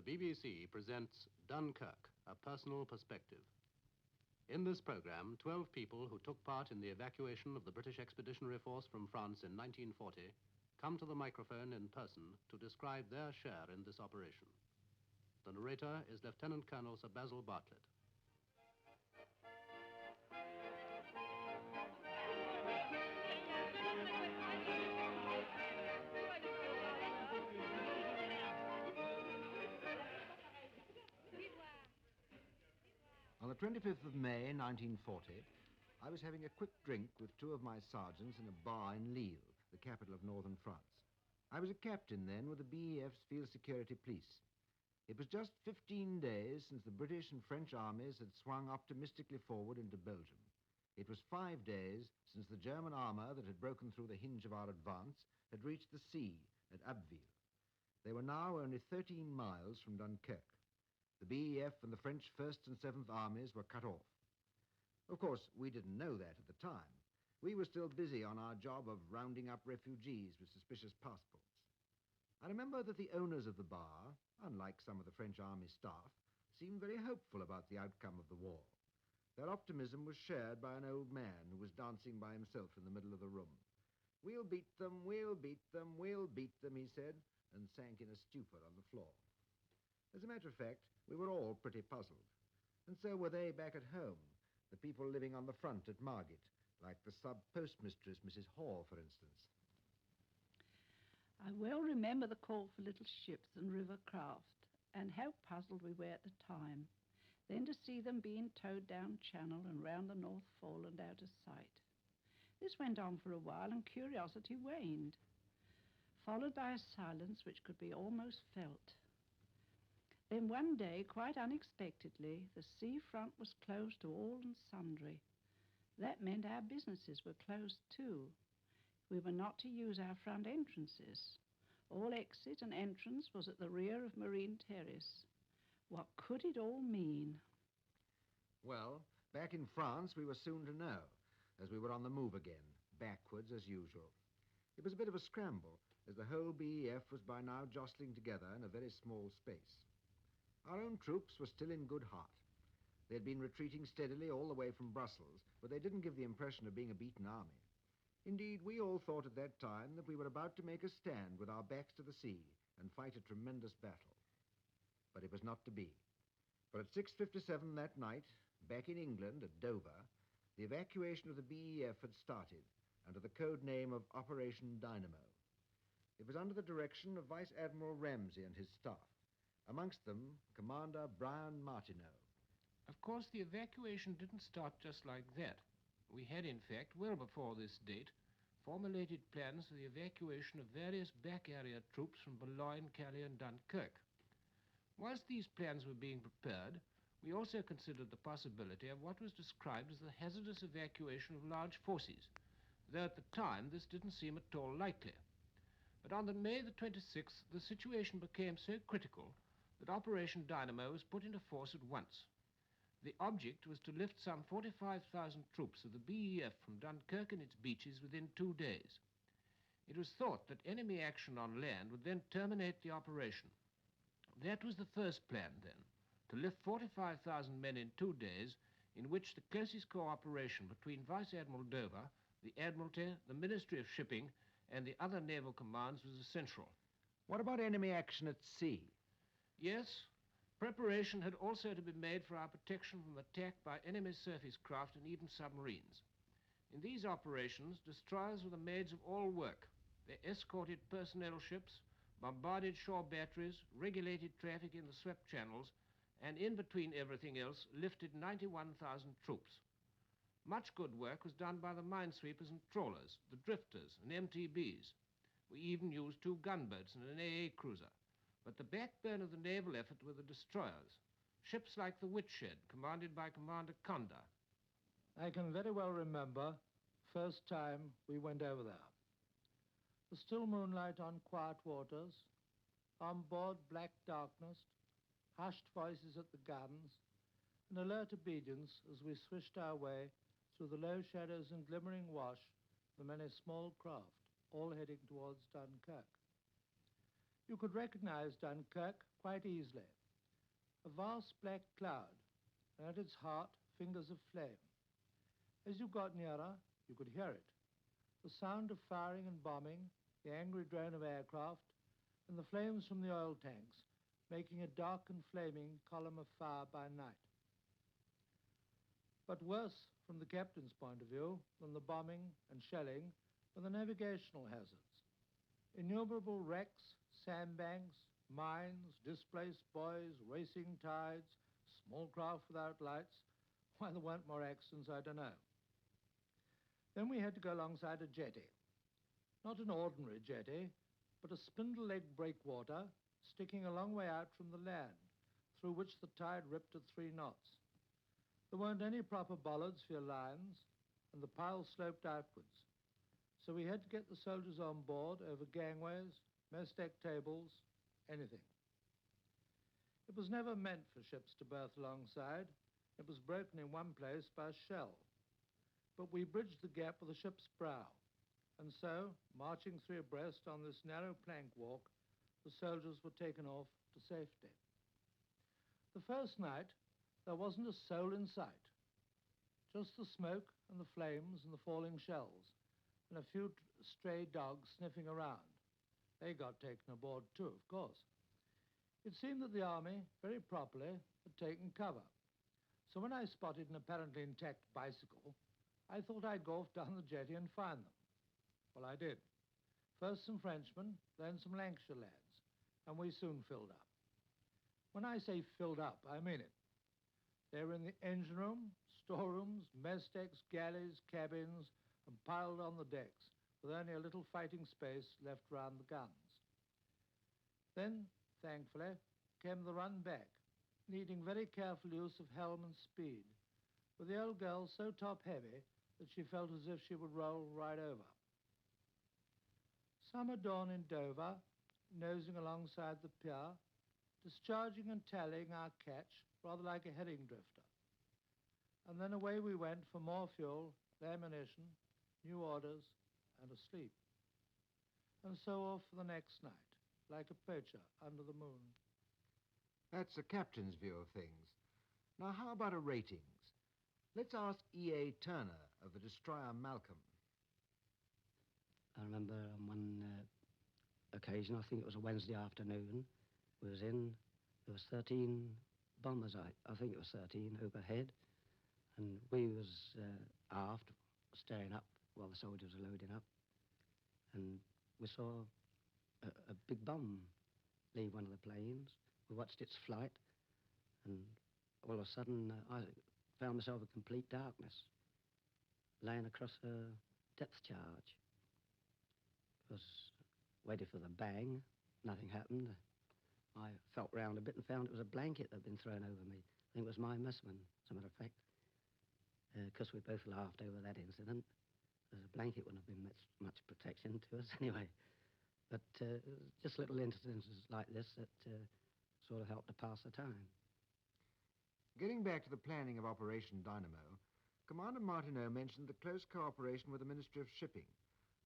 BBC presents Dunkirk, a personal perspective. In this program, 12 people who took part in the evacuation of the British Expeditionary Force from France in 1940 come to the microphone in person to describe their share in this operation. The narrator is Lieutenant Colonel Sir Basil Bartlettt. On the 25th of May, 1940, I was having a quick drink with two of my sergeants in a bar in Lille, the capital of northern France. I was a captain then with the BEF's Field Security Police. It was just 15 days since the British and French armies had swung optimistically forward into Belgium. It was 5 days since the German armour that had broken through the hinge of our advance had reached the sea at Abbeville. They were now only 13 miles from Dunkirk. The BEF and the French 1st and 7th Armies were cut off. Of course, we didn't know that at the time. We were still busy on our job of rounding up refugees with suspicious passports. I remember that the owners of the bar, unlike some of the French Army staff, seemed very hopeful about the outcome of the war. Their optimism was shared by an old man who was dancing by himself in the middle of the room. "We'll beat them, we'll beat them, we'll beat them," he said, and sank in a stupor on the floor. As a matter of fact, we were all pretty puzzled. And so were they back at home, the people living on the front at Margate, like the sub-postmistress, Mrs. Hoare, for instance. I well remember the call for little ships and river craft, and how puzzled we were at the time. Then to see them being towed down channel and round the North Foreland out of sight. This went on for a while, and curiosity waned, followed by a silence which could be almost felt. Then one day, quite unexpectedly, the seafront was closed to all and sundry. That meant our businesses were closed too. We were not to use our front entrances. All exit and entrance was at the rear of Marine Terrace. What could it all mean? Well, back in France we were soon to know, as we were on the move again, backwards as usual. It was a bit of a scramble, as the whole BEF was by now jostling together in a very small space. Our own troops were still in good heart. They had been retreating steadily all the way from Brussels, but they didn't give the impression of being a beaten army. Indeed, we all thought at that time that we were about to make a stand with our backs to the sea and fight a tremendous battle. But it was not to be. For at 6:57 that night, back in England at Dover, the evacuation of the BEF had started under the code name of Operation Dynamo. It was under the direction of Vice Admiral Ramsay and his staff. Amongst them, Commander Brian Martineau. Of course, the evacuation didn't start just like that. We had, in fact, well before this date, formulated plans for the evacuation of various back area troops from Boulogne, Calais, and Dunkirk. Whilst these plans were being prepared, we also considered the possibility of what was described as the hazardous evacuation of large forces, though at the time this didn't seem at all likely. But on May the 26th, the situation became so critical that Operation Dynamo was put into force at once. The object was to lift some 45,000 troops of the BEF from Dunkirk and its beaches within 2 days. It was thought that enemy action on land would then terminate the operation. That was the first plan then, to lift 45,000 men in 2 days, in which the closest cooperation between Vice Admiral Dover, the Admiralty, the Ministry of Shipping, and the other naval commands was essential. What about enemy action at sea? Yes, preparation had also to be made for our protection from attack by enemy surface craft and even submarines. In these operations, destroyers were the maids of all work. They escorted personnel ships, bombarded shore batteries, regulated traffic in the swept channels, and in between everything else, lifted 91,000 troops. Much good work was done by the minesweepers and trawlers, the drifters and MTBs. We even used 2 gunboats and an AA cruiser. But the backbone of the naval effort were the destroyers, ships like the Whitshed, commanded by Commander Conda. I can very well remember first time we went over there. The still moonlight on quiet waters, on board black darkness, hushed voices at the guns, and alert obedience as we swished our way through the low shadows and glimmering wash of the many small craft, all heading towards Dunkirk. You could recognize Dunkirk quite easily. A vast black cloud, and at its heart, fingers of flame. As you got nearer, you could hear it. The sound of firing and bombing, the angry drone of aircraft, and the flames from the oil tanks, making a dark and flaming column of fire by night. But worse, from the captain's point of view, than the bombing and shelling were the navigational hazards. Innumerable wrecks, sandbanks, mines, displaced buoys, racing tides, small craft without lights. Why there weren't more accidents, I don't know. Then we had to go alongside a jetty. Not an ordinary jetty, but a spindle-legged breakwater sticking a long way out from the land, through which the tide ripped at 3 knots. There weren't any proper bollards for your lines, and the pile sloped outwards. So we had to get the soldiers on board over gangways, mess deck tables, anything. It was never meant for ships to berth alongside. It was broken in one place by a shell. But we bridged the gap with a ship's prow. And so, marching 3 abreast on this narrow plank walk, the soldiers were taken off to safety. The first night, there wasn't a soul in sight. Just the smoke and the flames and the falling shells, and a few stray dogs sniffing around. They got taken aboard too, of course. It seemed that the army, very properly, had taken cover. So when I spotted an apparently intact bicycle, I thought I'd go off down the jetty and find them. Well, I did. First some Frenchmen, then some Lancashire lads, and we soon filled up. When I say filled up, I mean it. They were in the engine room, storerooms, mess decks, galleys, cabins, and piled on the decks, with only a little fighting space left round the guns. Then, thankfully, came the run back, needing very careful use of helm and speed, with the old girl so top-heavy that she felt as if she would roll right over. Summer dawn in Dover, nosing alongside the pier, discharging and tallying our catch, rather like a herring drifter. And then away we went for more fuel, ammunition, new orders, and a sleep. And so off for the next night, like a poacher under the moon. That's the captain's view of things. Now, how about a ratings? Let's ask E.A. Turner of the destroyer Malcolm. I remember on one occasion, I think it was a Wednesday afternoon, we was in, there was 13 bombers, I think it was 13, overhead, and we was aft, staring up while the soldiers were loading up, and we saw a big bomb leave one of the planes. We watched its flight, and all of a sudden I found myself in complete darkness, laying across a depth charge. Was waiting for the bang, nothing happened. I felt round a bit and found it was a blanket that had been thrown over me. I think it was my messman, as a matter of fact, because we both laughed over that incident. The blanket wouldn't have been much protection to us anyway. But just little incidences like this that sort of helped to pass the time. Getting back to the planning of Operation Dynamo, Commander Martineau mentioned the close cooperation with the Ministry of Shipping,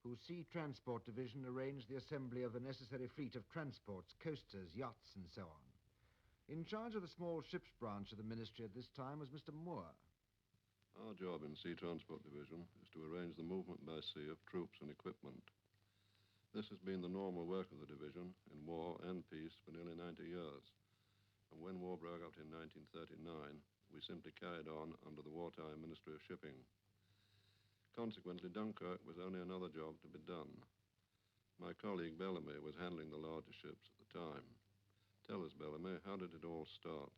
whose Sea Transport Division arranged the assembly of the necessary fleet of transports, coasters, yachts, and so on. In charge of the small ships branch of the ministry at this time was Mr. Moore. Our job in Sea Transport Division is to arrange the movement by sea of troops and equipment. This has been the normal work of the division in war and peace for nearly 90 years. And when war broke out in 1939, we simply carried on under the wartime Ministry of Shipping. Consequently, Dunkirk was only another job to be done. My colleague Bellamy was handling the larger ships at the time. Tell us, Bellamy, how did it all start?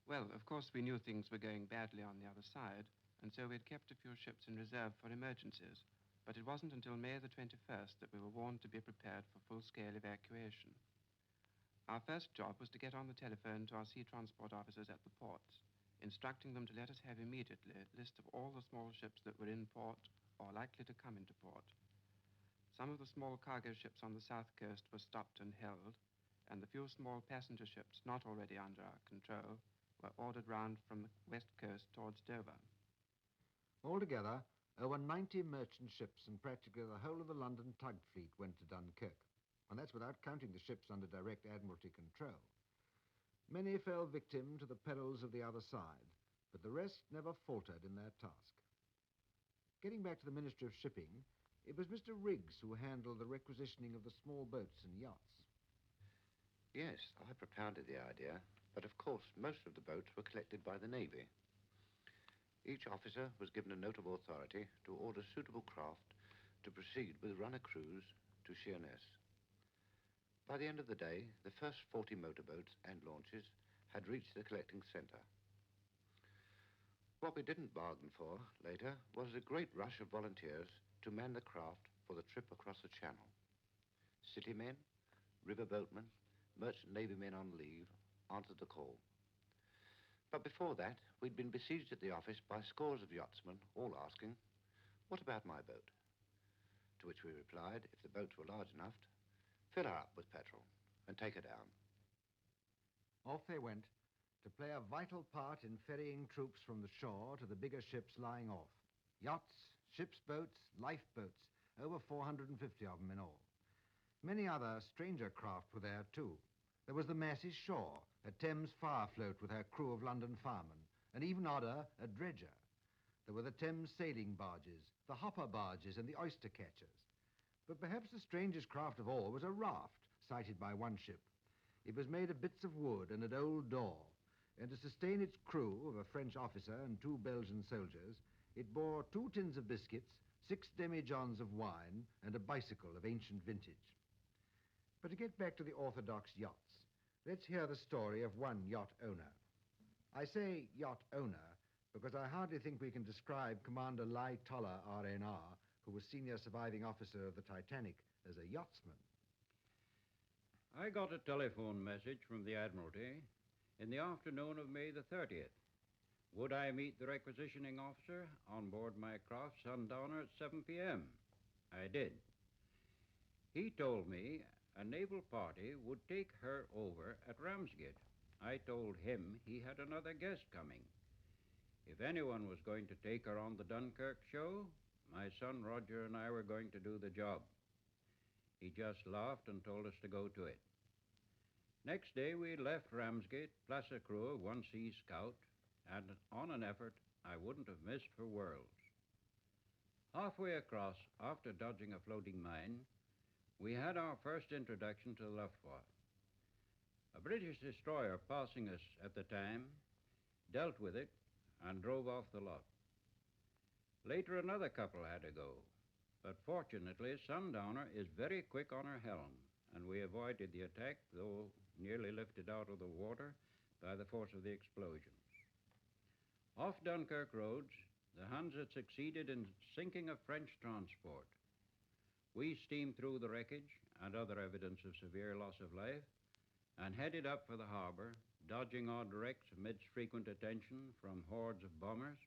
Well, of course, we knew things were going badly on the other side, and so we had kept a few ships in reserve for emergencies. But it wasn't until May the 21st that we were warned to be prepared for full-scale evacuation. Our first job was to get on the telephone to our sea transport officers at the ports, instructing them to let us have immediately a list of all the small ships that were in port or likely to come into port. Some of the small cargo ships on the south coast were stopped and held, and the few small passenger ships not already under our control were ordered round from the west coast towards Dover. Altogether, over 90 merchant ships and practically the whole of the London tug fleet went to Dunkirk. And that's without counting the ships under direct Admiralty control. Many fell victim to the perils of the other side, but the rest never faltered in their task. Getting back to the Ministry of Shipping, it was Mr. Riggs who handled the requisitioning of the small boats and yachts. Yes, I propounded the idea, but of course most of the boats were collected by the Navy. Each officer was given a note of authority to order suitable craft to proceed with runner crews to Sheerness. By the end of the day, the first 40 motorboats and launches had reached the collecting center. What we didn't bargain for later was a great rush of volunteers to man the craft for the trip across the channel. City men, river boatmen, merchant Navy men on leave answered the call. But before that, we'd been besieged at the office by scores of yachtsmen, all asking, "What about my boat?" To which we replied, if the boats were large enough, fill her up with petrol and take her down. Off they went to play a vital part in ferrying troops from the shore to the bigger ships lying off. Yachts, ship's boats, lifeboats, over 450 of them in all. Many other stranger craft were there, too. There was the Massey's Shore, a Thames fire float with her crew of London firemen, and even odder, a dredger. There were the Thames sailing barges, the hopper barges, and the oyster catchers. But perhaps the strangest craft of all was a raft, sighted by one ship. It was made of bits of wood and an old door, and to sustain its crew of a French officer and 2 Belgian soldiers, it bore 2 tins of biscuits, 6 demijohns of wine, and a bicycle of ancient vintage. But to get back to the orthodox yachts, let's hear the story of one yacht owner. I say yacht owner because I hardly think we can describe Commander Lightoller, RNR, who was senior surviving officer of the Titanic, as a yachtsman. I got a telephone message from the Admiralty in the afternoon of May the 30th. Would I meet the requisitioning officer on board my craft Sundowner at 7 p.m.? I did. He told me a naval party would take her over at Ramsgate. I told him he had another guest coming. If anyone was going to take her on the Dunkirk show, my son Roger and I were going to do the job. He just laughed and told us to go to it. Next day we left Ramsgate plus a crew of 1 Sea Scout, and on an effort I wouldn't have missed for worlds. Halfway across, after dodging a floating mine, we had our first introduction to the Luftwaffe. A British destroyer passing us at the time dealt with it and drove off the lot. Later another couple had to go, but fortunately Sundowner is very quick on her helm, and we avoided the attack, though nearly lifted out of the water by the force of the explosions. Off Dunkirk roads, the Huns had succeeded in sinking a French transport. We steamed through the wreckage and other evidence of severe loss of life and headed up for the harbor, dodging odd wrecks amidst frequent attention from hordes of bombers.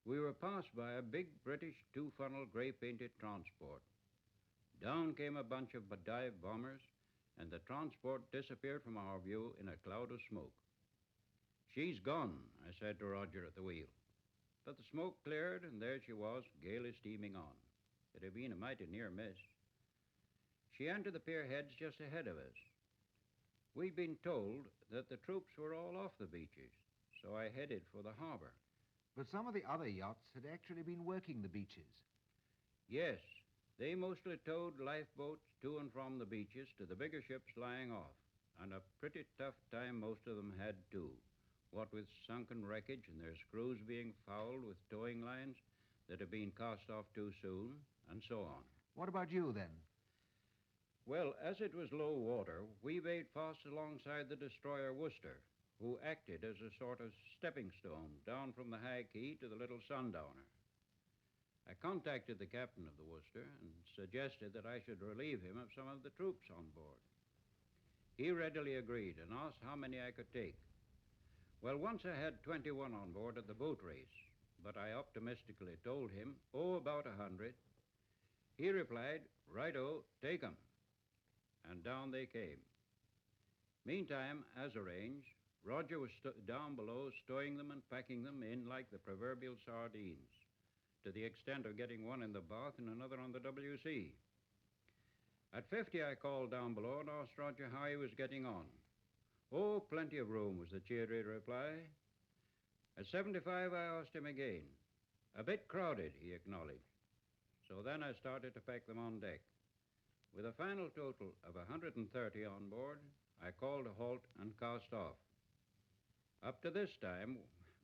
We were passed by a big British 2-funnel gray-painted transport. Down came a bunch of dive bombers, and the transport disappeared from our view in a cloud of smoke. "She's gone," I said to Roger at the wheel. But the smoke cleared, and there she was, gaily steaming on. It had been a mighty near miss. She entered the pier heads just ahead of us. We'd been told that the troops were all off the beaches, so I headed for the harbor. But some of the other yachts had actually been working the beaches. Yes, they mostly towed lifeboats to and from the beaches to the bigger ships lying off, and a pretty tough time most of them had, too, what with sunken wreckage and their screws being fouled with towing lines that had been cast off too soon, and so on. What about you, then? Well, as it was low water, we made fast alongside the destroyer Worcester, who acted as a sort of stepping stone down from the High Quay to the little Sundowner. I contacted the captain of the Worcester and suggested that I should relieve him of some of the troops on board. He readily agreed and asked how many I could take. Well, once I had 21 on board at the boat race, but I optimistically told him, about 100. He replied, "Righto, take 'em." And down they came. Meantime, as arranged, Roger was down below stowing them and packing them in like the proverbial sardines, to the extent of getting one in the bath and another on the WC. At 50, I called down below and asked Roger how he was getting on. Oh, plenty of room, was the cheery reply. At 75, I asked him again. A bit crowded, he acknowledged. So then I started to pack them on deck. With a final total of 130 on board, I called a halt and cast off. Up to this time,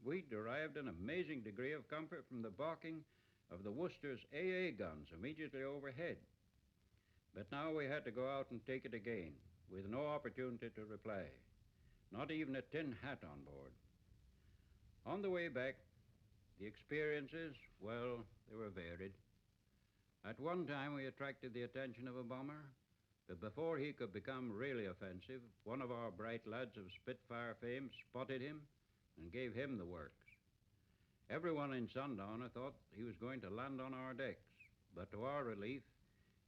we derived an amazing degree of comfort from the barking of the Worcester's AA guns immediately overhead. But now we had to go out and take it again, with no opportunity to reply, not even a tin hat on board. On the way back, the experiences, well, they were varied. At one time, we attracted the attention of a bomber, but before he could become really offensive, one of our bright lads of Spitfire fame spotted him and gave him the works. Everyone in Sundowner thought he was going to land on our decks, but to our relief,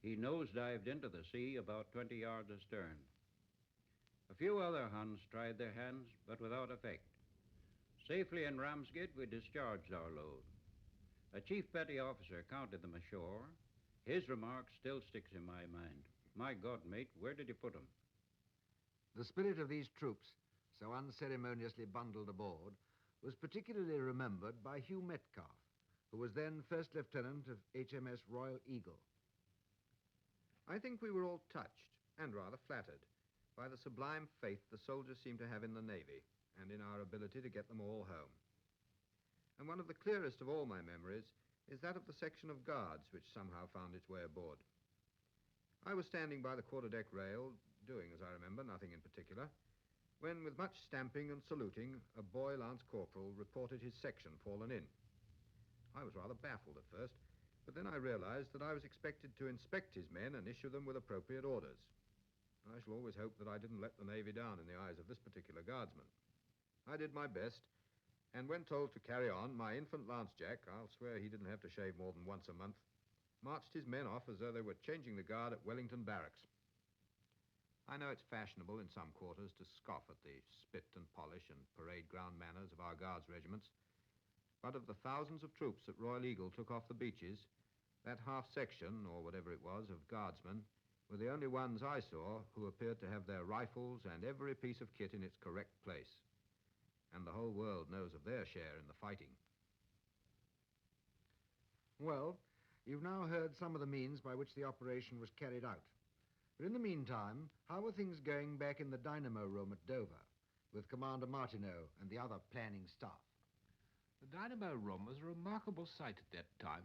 he nosedived into the sea about 20 yards astern. A few other Huns tried their hands, but without effect. Safely in Ramsgate, we discharged our load. A chief petty officer counted them ashore. His remark still sticks in my mind. My God, mate, where did you put them? The spirit of these troops, so unceremoniously bundled aboard, was particularly remembered by Hugh Metcalfe, who was then First Lieutenant of HMS Royal Eagle. I think we were all touched, and rather flattered, by the sublime faith the soldiers seemed to have in the Navy, and in our ability to get them all home. And one of the clearest of all my memories is that of the section of guards which somehow found its way aboard. I was standing by the quarterdeck rail, doing, as I remember, nothing in particular, when, with much stamping and saluting, a boy lance corporal reported his section fallen in. I was rather baffled at first, but then I realized that I was expected to inspect his men and issue them with appropriate orders. I shall always hope that I didn't let the Navy down in the eyes of this particular guardsman. I did my best, and when told to carry on, my infant Lance Jack, I'll swear he didn't have to shave more than once a month, marched his men off as though they were changing the guard at Wellington Barracks. I know it's fashionable in some quarters to scoff at the spit and polish and parade ground manners of our guards regiments, but of the thousands of troops that Royal Eagle took off the beaches, that half section, or whatever it was, of guardsmen were the only ones I saw who appeared to have their rifles and every piece of kit in its correct place. And the whole world knows of their share in the fighting. Well, you've now heard some of the means by which the operation was carried out. But in the meantime, how were things going back in the Dynamo room at Dover, with Commander Martineau and the other planning staff? The Dynamo room was a remarkable sight at that time.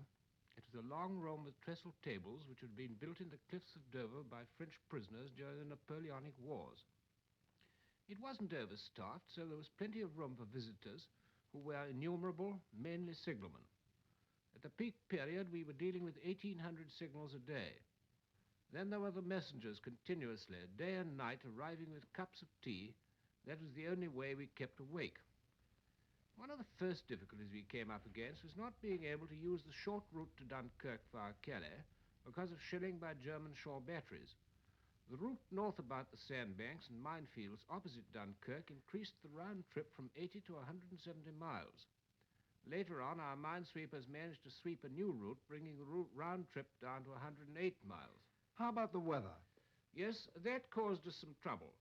It was a long room with trestle tables which had been built in the cliffs of Dover by French prisoners during the Napoleonic Wars. It wasn't overstaffed, so there was plenty of room for visitors, who were innumerable, mainly signalmen. At the peak period, we were dealing with 1,800 signals a day. Then there were the messengers continuously, day and night, arriving with cups of tea. That was the only way we kept awake. One of the first difficulties we came up against was not being able to use the short route to Dunkirk via Calais because of shelling by German shore batteries. The route north about the sandbanks and minefields opposite Dunkirk increased the round trip from 80 to 170 miles. Later on, our minesweepers managed to sweep a new route, bringing the round trip down to 108 miles. How about the weather? Yes, that caused us some trouble.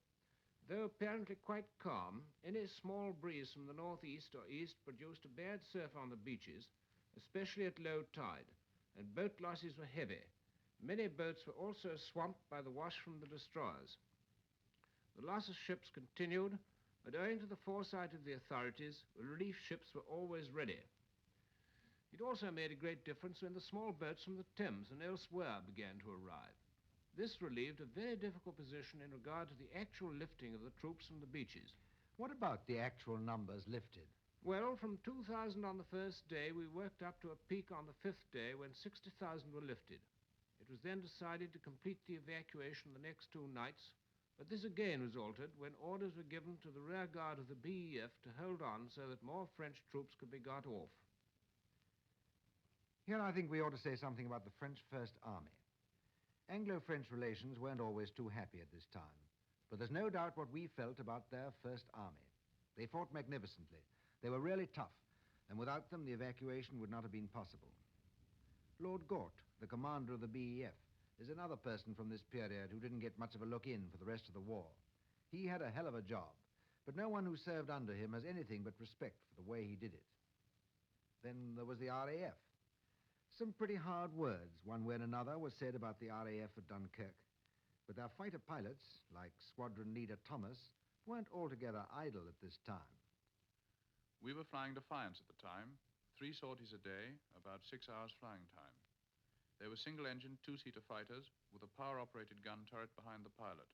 Though apparently quite calm, any small breeze from the northeast or east produced a bad surf on the beaches, especially at low tide, and boat losses were heavy. Many boats were also swamped by the wash from the destroyers. The loss of ships continued, but owing to the foresight of the authorities, relief ships were always ready. It also made a great difference when the small boats from the Thames and elsewhere began to arrive. This relieved a very difficult position in regard to the actual lifting of the troops from the beaches. What about the actual numbers lifted? Well, from 2,000 on the first day, we worked up to a peak on the fifth day when 60,000 were lifted. It was then decided to complete the evacuation the next 2 nights, but this again was altered when orders were given to the rear guard of the BEF to hold on so that more French troops could be got off. Here I think we ought to say something about the French First Army. Anglo-French relations weren't always too happy at this time, but there's no doubt what we felt about their First Army. They fought magnificently. They were really tough, and without them the evacuation would not have been possible. Lord Gort, the commander of the BEF, is another person from this period who didn't get much of a look in for the rest of the war. He had a hell of a job, but no one who served under him has anything but respect for the way he did it. Then there was the RAF. Some pretty hard words, one way and another, were said about the RAF at Dunkirk, but their fighter pilots, like Squadron Leader Thomas, weren't altogether idle at this time. We were flying Defiance at the time, 3 sorties a day, about 6 hours flying time. They were single-engine, 2-seater fighters with a power-operated gun turret behind the pilot.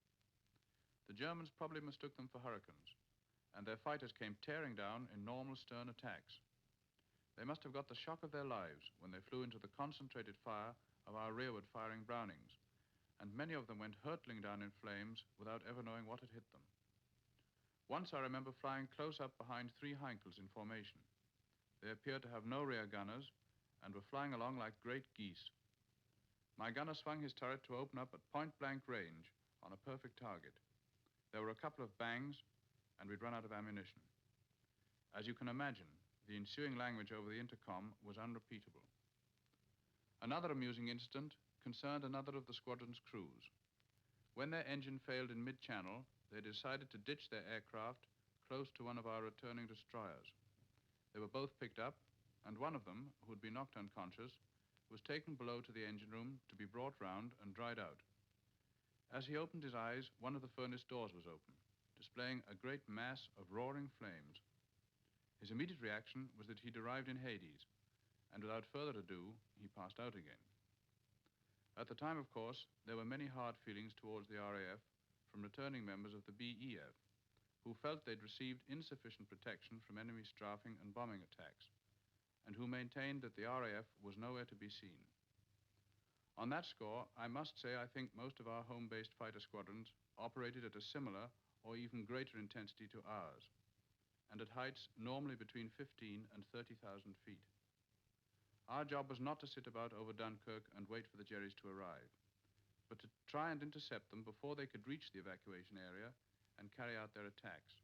The Germans probably mistook them for Hurricanes, and their fighters came tearing down in normal stern attacks. They must have got the shock of their lives when they flew into the concentrated fire of our rearward-firing Brownings, and many of them went hurtling down in flames without ever knowing what had hit them. Once I remember flying close up behind 3 Heinkels in formation. They appeared to have no rear gunners and were flying along like great geese. My gunner swung his turret to open up at point-blank range on a perfect target. There were a couple of bangs, and we'd run out of ammunition. As you can imagine, the ensuing language over the intercom was unrepeatable. Another amusing incident concerned another of the squadron's crews. When their engine failed in mid-channel, they decided to ditch their aircraft close to one of our returning destroyers. They were both picked up, and one of them, who had been knocked unconscious, was taken below to the engine room to be brought round and dried out. As he opened his eyes, one of the furnace doors was open, displaying a great mass of roaring flames. His immediate reaction was that he'd arrived in Hades, and without further ado, he passed out again. At the time, of course, there were many hard feelings towards the RAF from returning members of the BEF, who felt they'd received insufficient protection from enemy strafing and bombing attacks, and who maintained that the RAF was nowhere to be seen. On that score, I must say I think most of our home-based fighter squadrons operated at a similar or even greater intensity to ours, and at heights normally between 15 and 30,000 feet. Our job was not to sit about over Dunkirk and wait for the Jerrys to arrive, but to try and intercept them before they could reach the evacuation area and carry out their attacks.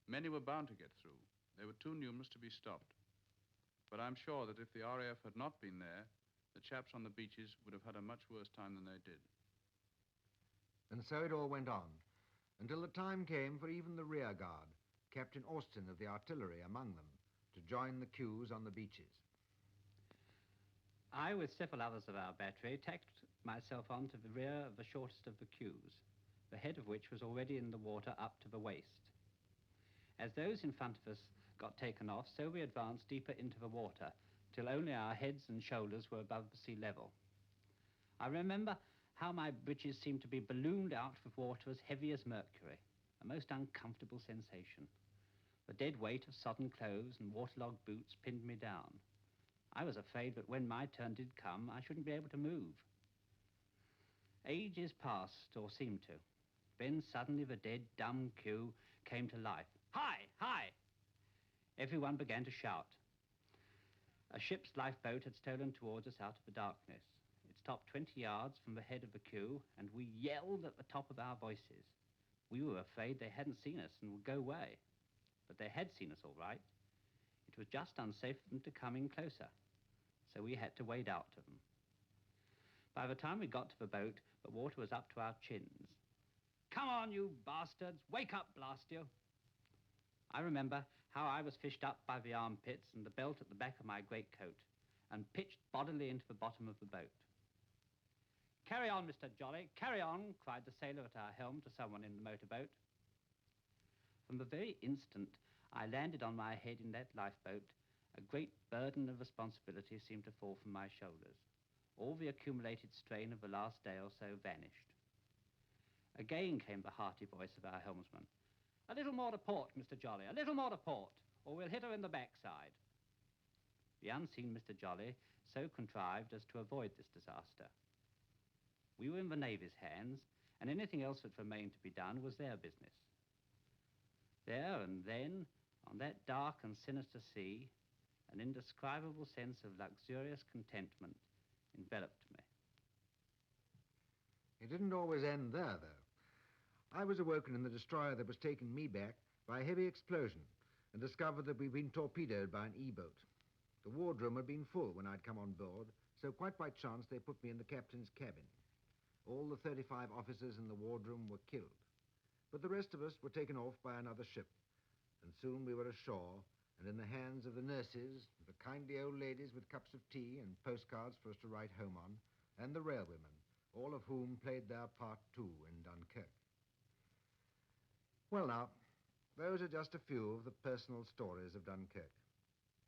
Many were bound to get through. They were too numerous to be stopped. But I'm sure that if the RAF had not been there, the chaps on the beaches would have had a much worse time than they did. And so it all went on, until the time came for even the rear guard, Captain Austin of the artillery among them, to join the queues on the beaches. I, with several others of our battery, tacked myself on to the rear of the shortest of the queues, the head of which was already in the water up to the waist. As those in front of us got taken off, so we advanced deeper into the water, till only our heads and shoulders were above the sea level. I remember how my breeches seemed to be ballooned out with water as heavy as mercury, a most uncomfortable sensation. The dead weight of sodden clothes and waterlogged boots pinned me down. I was afraid that when my turn did come, I shouldn't be able to move. Ages passed, or seemed to. Then suddenly the dead, dumb queue came to life. Hi! Hi! Everyone began to shout. A ship's lifeboat had stolen towards us out of the darkness. It stopped 20 yards from the head of the queue, and we yelled at the top of our voices. We were afraid they hadn't seen us and would go away. But they had seen us all right. It was just unsafe for them to come in closer, so we had to wade out to them. By the time we got to the boat, the water was up to our chins. Come on, you bastards! Wake up, blast you! I remember how I was fished up by the armpits and the belt at the back of my greatcoat and pitched bodily into the bottom of the boat. Carry on, Mr. Jolly, carry on, cried the sailor at our helm to someone in the motorboat. From the very instant I landed on my head in that lifeboat, a great burden of responsibility seemed to fall from my shoulders. All the accumulated strain of the last day or so vanished. Again came the hearty voice of our helmsman. A little more to port, Mr. Jolly, a little more to port, or we'll hit her in the backside. The unseen Mr. Jolly so contrived as to avoid this disaster. We were in the Navy's hands, and anything else that remained to be done was their business. There and then, on that dark and sinister sea, an indescribable sense of luxurious contentment enveloped me. It didn't always end there, though. I was awoken in the destroyer that was taking me back by a heavy explosion and discovered that we'd been torpedoed by an E-boat. The wardroom had been full when I'd come on board, so quite by chance they put me in the captain's cabin. All the 35 officers in the wardroom were killed. But the rest of us were taken off by another ship, and soon we were ashore and in the hands of the nurses, the kindly old ladies with cups of tea and postcards for us to write home on, and the railwaymen, all of whom played their part too in Dunkirk. Well now, those are just a few of the personal stories of Dunkirk.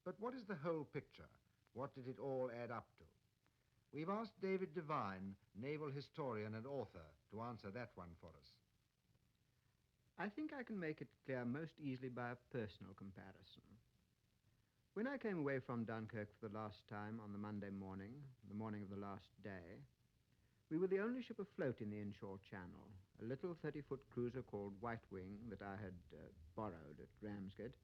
But what is the whole picture? What did it all add up to? We've asked David Devine, naval historian and author, to answer that one for us. I think I can make it clear most easily by a personal comparison. When I came away from Dunkirk for the last time on the Monday morning, the morning of the last day, we were the only ship afloat in the inshore channel, a little 30-foot cruiser called White Wing that I had borrowed at Ramsgate.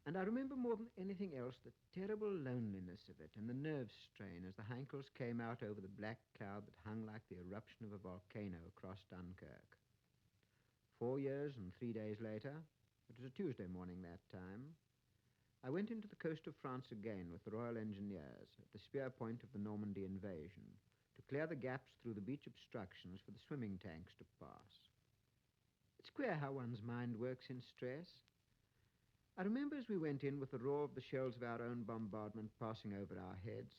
And I remember more than anything else the terrible loneliness of it and the nerve strain as the Hankels came out over the black cloud that hung like the eruption of a volcano across Dunkirk. 4 years and 3 days later, it was a Tuesday morning that time, I went into the coast of France again with the Royal Engineers at the spear point of the Normandy invasion to clear the gaps through the beach obstructions for the swimming tanks to pass. It's queer how one's mind works in stress. I remember as we went in with the roar of the shells of our own bombardment passing over our heads,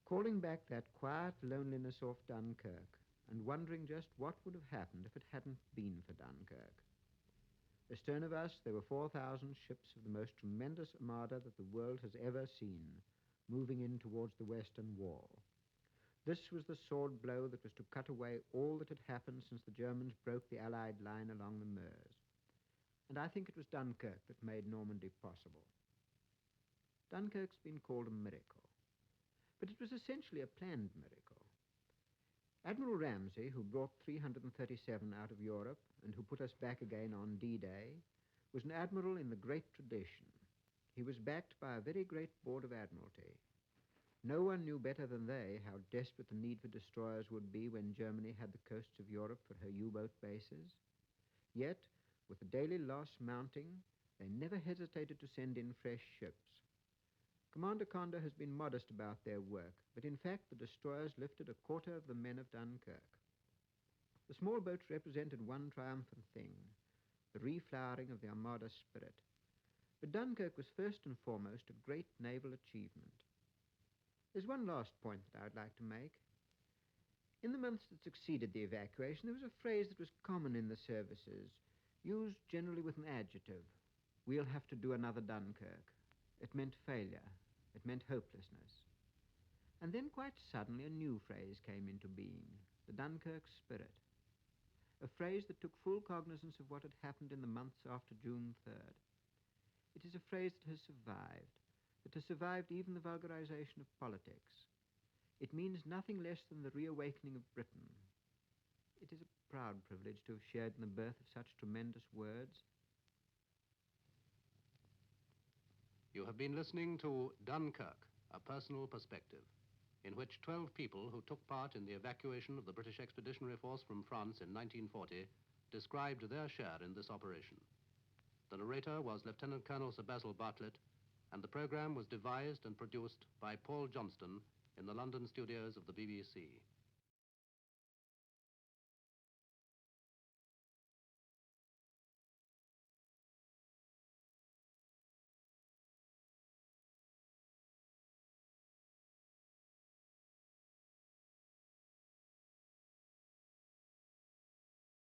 calling back that quiet loneliness off Dunkirk and wondering just what would have happened if it hadn't been for Dunkirk. Astern of us, there were 4,000 ships of the most tremendous armada that the world has ever seen, moving in towards the Western Wall. This was the sword blow that was to cut away all that had happened since the Germans broke the Allied line along the Meuse. And I think it was Dunkirk that made Normandy possible. Dunkirk's been called a miracle, but it was essentially a planned miracle. Admiral Ramsay, who brought 337 out of Europe and who put us back again on D-Day, was an admiral in the great tradition. He was backed by a very great board of admiralty. No one knew better than they how desperate the need for destroyers would be when Germany had the coasts of Europe for her U-boat bases. Yet, with the daily loss mounting, they never hesitated to send in fresh ships. Commander Conde has been modest about their work, but in fact the destroyers lifted a quarter of the men of Dunkirk. The small boats represented one triumphant thing, the reflowering of the Armada spirit. But Dunkirk was first and foremost a great naval achievement. There's one last point that I would like to make. In the months that succeeded the evacuation, there was a phrase that was common in the services, used generally with an adjective. We'll have to do another Dunkirk. It meant failure. It meant hopelessness. And then quite suddenly a new phrase came into being, the Dunkirk spirit. A phrase that took full cognizance of what had happened in the months after June 3rd. It is a phrase that has survived even the vulgarization of politics. It means nothing less than the reawakening of Britain. It is a proud privilege to have shared in the birth of such tremendous words. You have been listening to Dunkirk, A Personal Perspective, in which 12 people who took part in the evacuation of the British Expeditionary Force from France in 1940 described their share in this operation. The narrator was Lieutenant Colonel Sir Basil Bartlettt, and the program was devised and produced by Paul Johnston in the London studios of the BBC.